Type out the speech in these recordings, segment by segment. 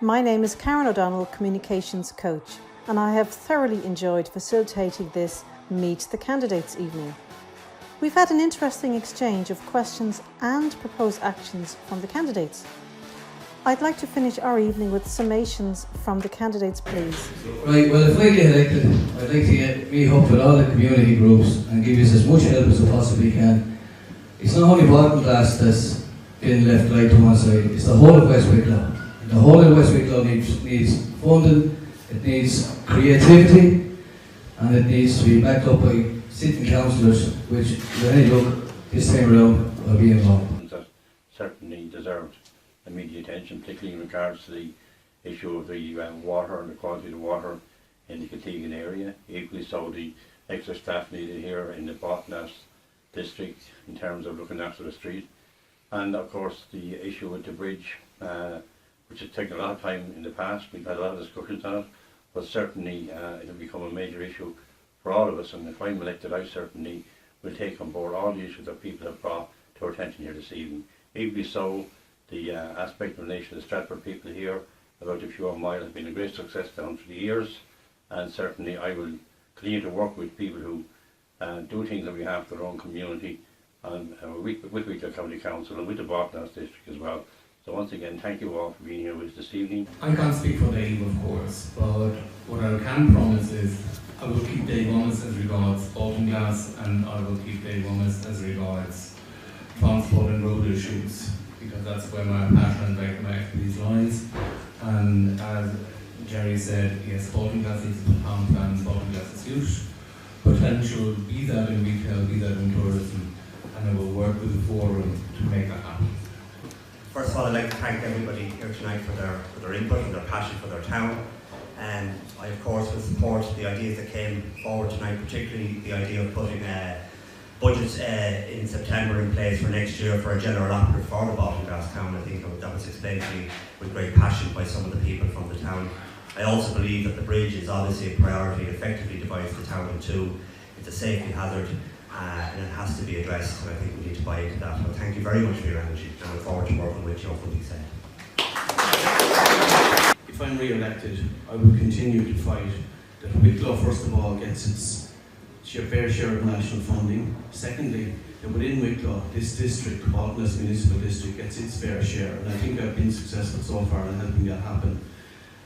My name is Karen O'Donnell, Communications Coach, and I have thoroughly enjoyed facilitating this Meet the Candidates evening. We've had an interesting exchange of questions and proposed actions from the candidates. I'd like to finish our evening with summations from the candidates, please. Right, well, if I get elected, I'd like to meet up with all the community groups and give you as much help as I possibly can. It's not only Baltinglass that's been left right to one side, it's the whole of West Wicklow. The whole of West Wicklow needs funding, it needs creativity, and it needs to be backed up by sitting councillors, which, with any luck, this time around, will be involved. That certainly deserved immediate attention, particularly in regards to the issue of the water and the quality of the water in the Ketegan area. Equally so, the extra staff needed here in the Baltinglass district in terms of looking after the street. And of course the issue with the bridge, which has taken a lot of time in the past. We've had a lot of discussions on it, but certainly it'll become a major issue for all of us, and if I'm elected, I certainly will take on board all the issues that people have brought to our attention here this evening. Equally so, the aspect in relation to the Stratford people here about the pure mile has been a great success down through the years, and certainly I will continue to work with people who do things on behalf of their own community, and with Wicklow County Council and with the Baltinglass district as well. So once again, thank you all for being here with us this evening. I can't speak for Dave, of course, but what I can promise is I will keep Dave honest as regards Baltinglass, and I will keep Dave honest as regards transport and road issues, because that's where my passion and my expertise lies. And as Jerry said, yes, Baltinglass needs a town plan, Baltinglass is huge potential, be that in retail, be that in tourism, and I will work with the forum to make that happen. First of all, I'd like to thank everybody here tonight for their input and their passion for their town. And I, of course, will support the ideas that came forward tonight, particularly the idea of putting budgets in September in place for next year for a general operative for the Baltinglass town. I think that was explained to me with great passion by some of the people from the town. I also believe that the bridge is obviously a priority. It effectively divides the town in two. It's a safety hazard. And it has to be addressed, and I think we need to buy into that. But thank you very much for your energy, and I look forward to working with you on what you said. If I'm re-elected, I will continue to fight that Wicklow, first of all, gets its fair share of national funding. Secondly, that within Wicklow, this district, Baltinglass Municipal District, gets its fair share, and I think I've been successful so far in helping that happen.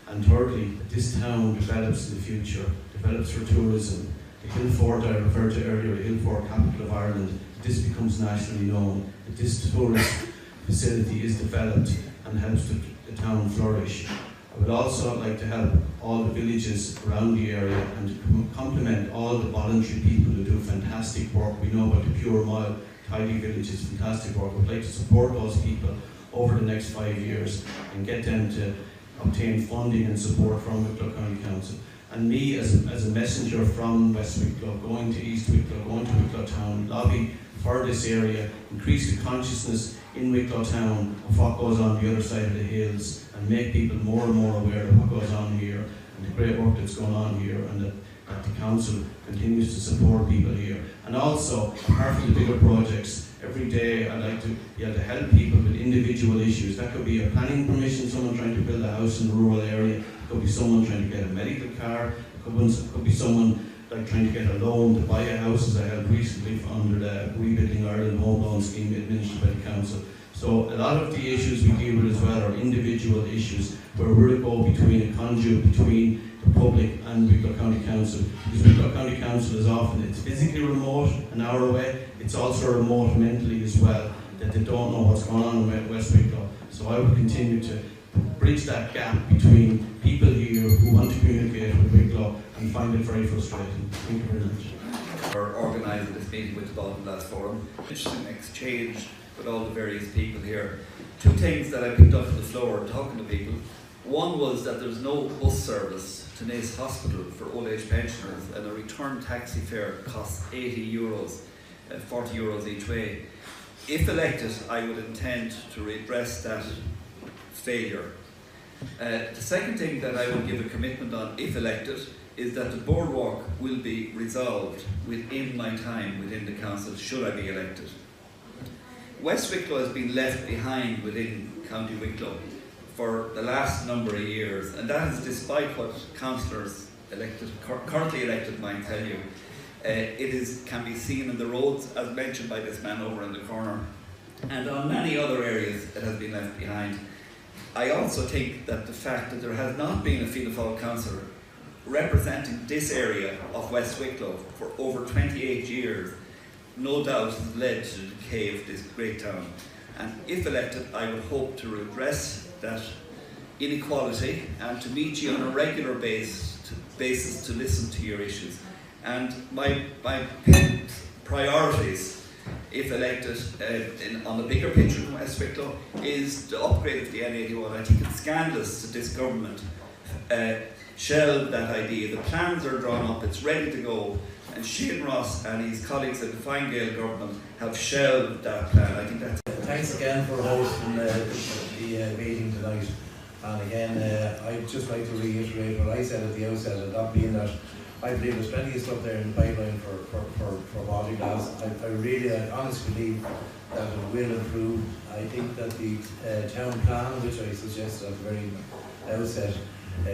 And thirdly, that this town develops in the future, develops for tourism. The Hillfort I referred to earlier, the Hillfort capital of Ireland, this becomes nationally known, that this tourist facility is developed and helps the town flourish. I would also like to help all the villages around the area and compliment all the voluntary people who do fantastic work. We know about the Pure Mile, Tidy Villages, fantastic work. I'd like to support those people over the next 5 years and get them to obtain funding and support from Wicklow County Council. And me as a messenger from West Wicklow, going to East Wicklow, going to Wicklow Town, lobby for this area, increase the consciousness in Wicklow Town of what goes on the other side of the hills, and make people more and more aware of what goes on here and the great work that's going on here, and that the council continues to support people here. And also, apart from the bigger projects, every day I'd like to be able to help people with individual issues. That could be a planning permission, someone trying to build a house in a rural area. It could be someone trying to get a medical car. It could be someone like trying to get a loan to buy a house, as I helped recently under the Rebuilding Ireland Home Loan Scheme administered by the council. So a lot of the issues we deal with as well are individual issues where we're to go between a conduit between the public and Wicklow County Council. Because Wicklow County Council is often, it's physically remote, an hour away, it's also remote mentally as well, that they don't know what's going on in West Wicklow. So I will continue to bridge that gap between people here who want to communicate with Wicklow and find it very frustrating. Thank you very much. For organising this meeting with the Baltinglass Forum. Interesting exchange with all the various people here. Two things that I picked up from the floor talking to people. One was that there's no bus service to Naas Hospital for old age pensioners, and a return taxi fare costs €80, 40 euros each way. If elected, I would intend to redress that failure. The second thing that I will give a commitment on, if elected, is that the boardwalk will be resolved within my time within the council, should I be elected. West Wicklow has been left behind within County Wicklow for the last number of years, and that is despite what councillors currently elected might tell you. Can be seen in the roads, as mentioned by this man over in the corner, and on many other areas it has been left behind. I also think that the fact that there has not been a Fianna Fáil councillor representing this area of West Wicklow for over 28 years, no doubt has led to the decay of this great town. And if elected, I would hope to redress that inequality and to meet you on a regular basis to listen to your issues. And my priorities, if elected, on the bigger picture in West Wicklow, is the upgrade of the N81. I think it's scandalous that this government shelved that idea. The plans are drawn up, it's ready to go, and Shane Ross and his colleagues at the Fine Gael government have shelved that plan. I think that's... Thanks again for hosting the meeting tonight. And again, I'd just like to reiterate what I said at the outset, and that being that I believe there's plenty of stuff there in the pipeline for Baltinglass. I honestly believe that it will improve. I think that the town plan, which I suggested at the very outset,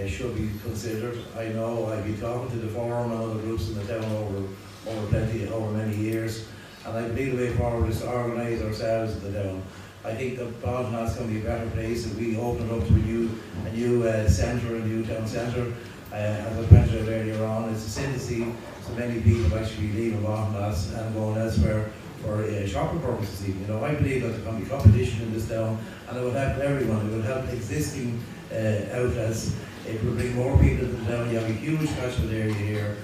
should be considered. I know I've been talking to the forum and other groups in the town over many years, and I believe the way forward is to organise ourselves in the town. I think that Baltinglass can be a better place if we open it up to a new centre, a new town centre. As I mentioned earlier on, it's a sin to see so many people actually leaving Baltinglass and going elsewhere for shopping purposes even. You know, I believe that there can be competition in this town, and it will help everyone. It will help existing outlets. It will bring more people to the town. You have a huge catchment area here,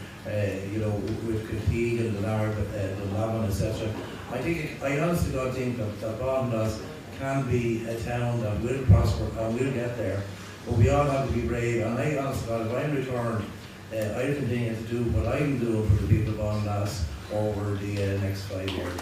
you know, with Kilteague and the Lavin, etc. I honestly don't think that Baltinglass can be a town that will prosper and will get there. But we all have to be brave, and I honestly, if I'm returned, I continue to do what I'm doing for the people of Baltinglass over the next 5 years.